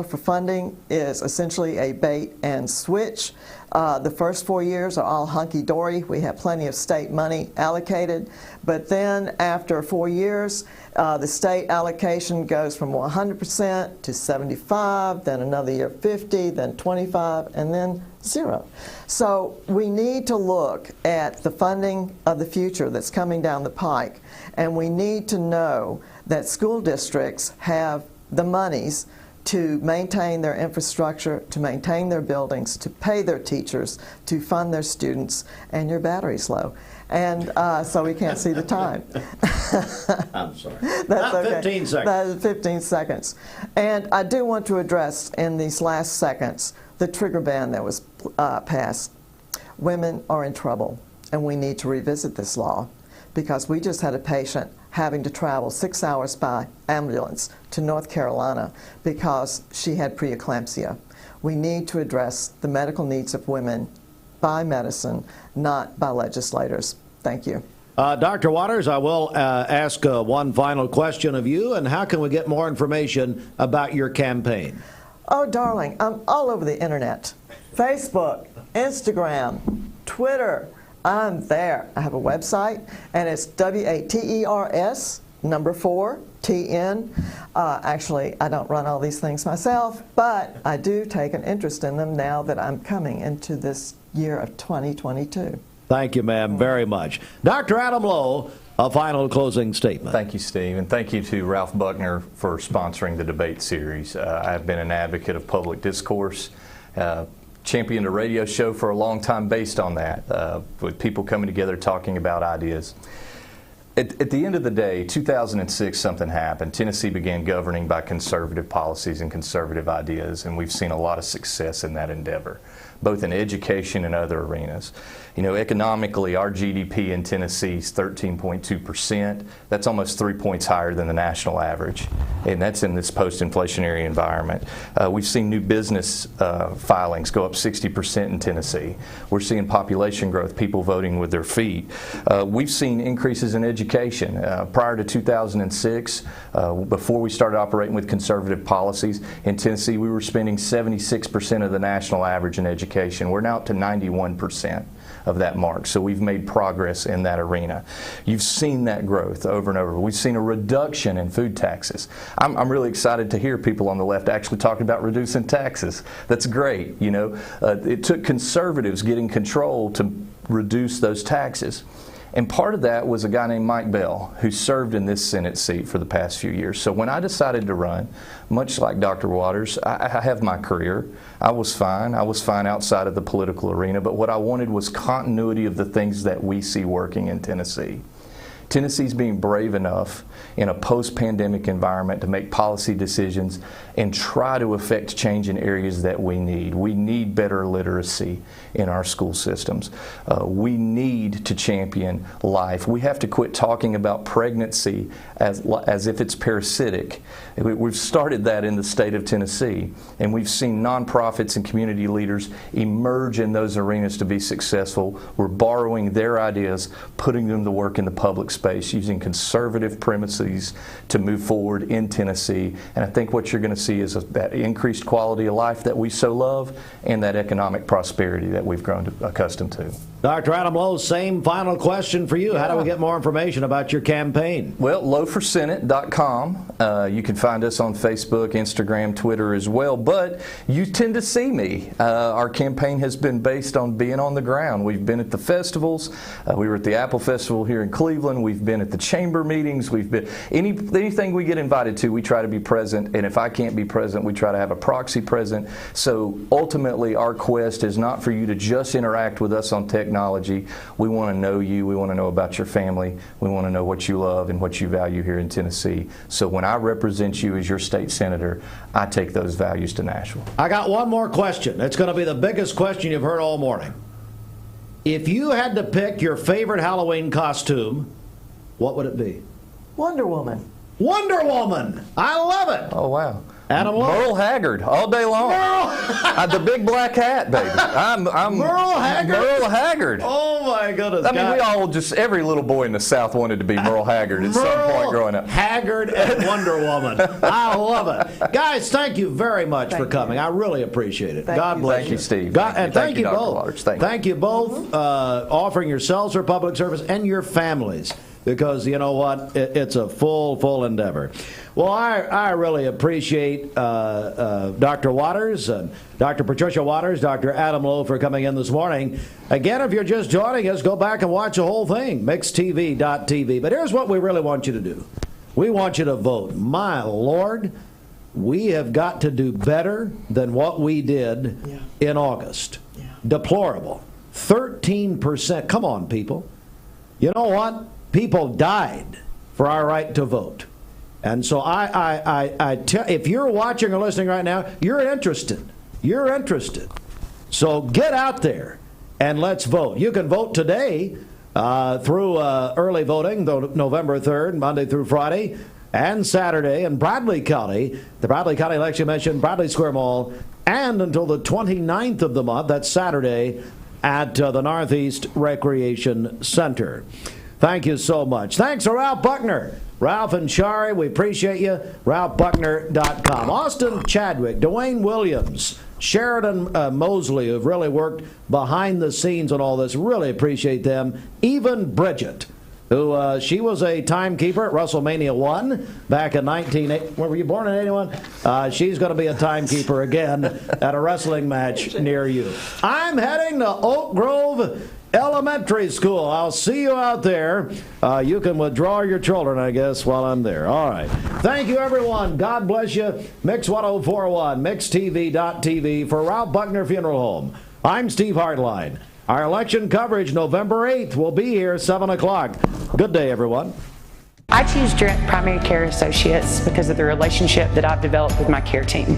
for funding is essentially a bait and switch. The first 4 years are all hunky-dory. We have plenty of state money allocated. But then after 4 years, the state allocation goes from 100% to 75, then another year 50, then 25, and then 0. So we need to look at the funding of the future that's coming down the pike, and we need to know that school districts have the monies to maintain their infrastructure, to maintain their buildings, to pay their teachers, to fund their students, and your battery's low. And so we can't see the time. I'm sorry. That's okay. 15 seconds. That is 15 seconds. And I do want to address in these last seconds the trigger ban that was passed. Women are in trouble, and we need to revisit this law, because we just had a patient having to travel 6 hours by ambulance to North Carolina because she had preeclampsia. We need to address the medical needs of women by medicine, not by legislators. Thank you. Dr. Waters, I will ask one final question of you, and how can we get more information about your campaign? Oh, darling, I'm all over the internet. Facebook, Instagram, Twitter. I'm there. I have a website, and it's WATERS 4TN. Actually, I don't run all these things myself, but I do take an interest in them now that I'm coming into this year of 2022. Thank you, ma'am, very much. Dr. Adam Lowe, a final closing statement. Thank you, Steve, and thank you to Ralph Buckner for sponsoring the debate series. I've been an advocate of public discourse, championed a radio show for a long time based on that, with people coming together talking about ideas. At the end of the day, 2006, something happened. Tennessee began governing by conservative policies and conservative ideas, and we've seen a lot of success in that endeavor, both in education and other arenas. You know, economically, our GDP in Tennessee is 13.2%. That's almost 3 points higher than the national average, and that's in this post-inflationary environment. We've seen new business filings go up 60% in Tennessee. We're seeing population growth, people voting with their feet. We've seen increases in education. Prior to 2006, before we started operating with conservative policies, in Tennessee we were spending 76% of the national average in education. We're now up to 91% of that mark. So we've made progress in that arena. You've seen that growth over and over. We've seen a reduction in food taxes. I'm really excited to hear people on the left actually talking about reducing taxes. That's great. You know, it took conservatives getting control to reduce those taxes. And part of that was a guy named Mike Bell, who served in this Senate seat for the past few years. So when I decided to run, much like Dr. Waters, I have my career. I was fine. I was fine outside of the political arena, but what I wanted was continuity of the things that we see working in Tennessee. Tennessee's being brave enough in a post-pandemic environment to make policy decisions and try to affect change in areas that we need. We need better literacy in our school systems. We need to champion life. We have to quit talking about pregnancy as if it's parasitic. We've started that in the state of Tennessee, and we've seen nonprofits and community leaders emerge in those arenas to be successful. We're borrowing their ideas, putting them to work in the public space. space, using conservative premises to move forward in Tennessee. And I think what you're going to see is that increased quality of life that we so love and that economic prosperity that we've grown accustomed to. Dr. Adam Lowe, same final question for you. How do we get more information about your campaign? Well, lowforsenate.com. You can find us on Facebook, Instagram, Twitter as well. But you tend to see me. Our campaign has been based on being on the ground. We've been at the festivals. We were at the Apple Festival here in Cleveland. We've been at the chamber meetings. We've been anything we get invited to, we try to be present. And if I can't be present, we try to have a proxy present. So ultimately, our quest is not for you to just interact with us on technology. We want to know you. We want to know about your family. We want to know what you love and what you value here in Tennessee. So when I represent you as your state senator, I take those values to Nashville. I got one more question. It's going to be the biggest question you've heard all morning. If you had to pick your favorite Halloween costume, what would it be? Wonder Woman. Wonder Woman! I love it! Oh, wow. Adam Lowe. Merle Haggard all day long. The big black hat, baby. I'm Merle Haggard? Merle Haggard. Oh, my goodness. I mean, we all every little boy in the South wanted to be Merle Haggard at some point growing up. Haggard and Wonder Woman. I love it. Guys, thank you very much for coming. I really appreciate it. God bless you. Thank you, Steve. And thank you Dr. both. Waters. Thank you both offering yourselves for public service and your families. Because you know what, it's a full endeavor. Well, I really appreciate Dr. Waters, Dr. Patricia Waters, Dr. Adam Lowe for coming in this morning. Again, if you're just joining us, go back and watch the whole thing, mixtv.tv. But here's what we really want you to do. We want you to vote. My Lord, we have got to do better than what we did in August. Deplorable. 13%. Come on, people. You know what? People died for our right to vote. And so if you're watching or listening right now, you're interested. You're interested. So get out there and let's vote. You can vote today through early voting, November 3rd, Monday through Friday, and Saturday in Bradley County, the Bradley County Election Commission, Bradley Square Mall, and until the 29th of the month, that's Saturday, at the Northeast Recreation Center. Thank you so much. Thanks to Ralph Buckner. Ralph and Shari, we appreciate you. RalphBuckner.com. Austin Chadwick, Dwayne Williams, Sheridan Mosley, who've really worked behind the scenes on all this. Really appreciate them. Even Bridget, who she was a timekeeper at WrestleMania 1 back in 1980. Were you born in 81? She's going to be a timekeeper again at a wrestling match near you. I'm heading to Oak Grove Elementary School. I'll see you out there. You can withdraw your children, I guess, while I'm there. All right. Thank you, everyone. God bless you. Mix 1041, mixtv.tv for Ralph Buckner Funeral Home. I'm Steve Hartline. Our election coverage November 8th will be here 7 o'clock. Good day, everyone. I choose Direct Primary Care Associates because of the relationship that I've developed with my care team.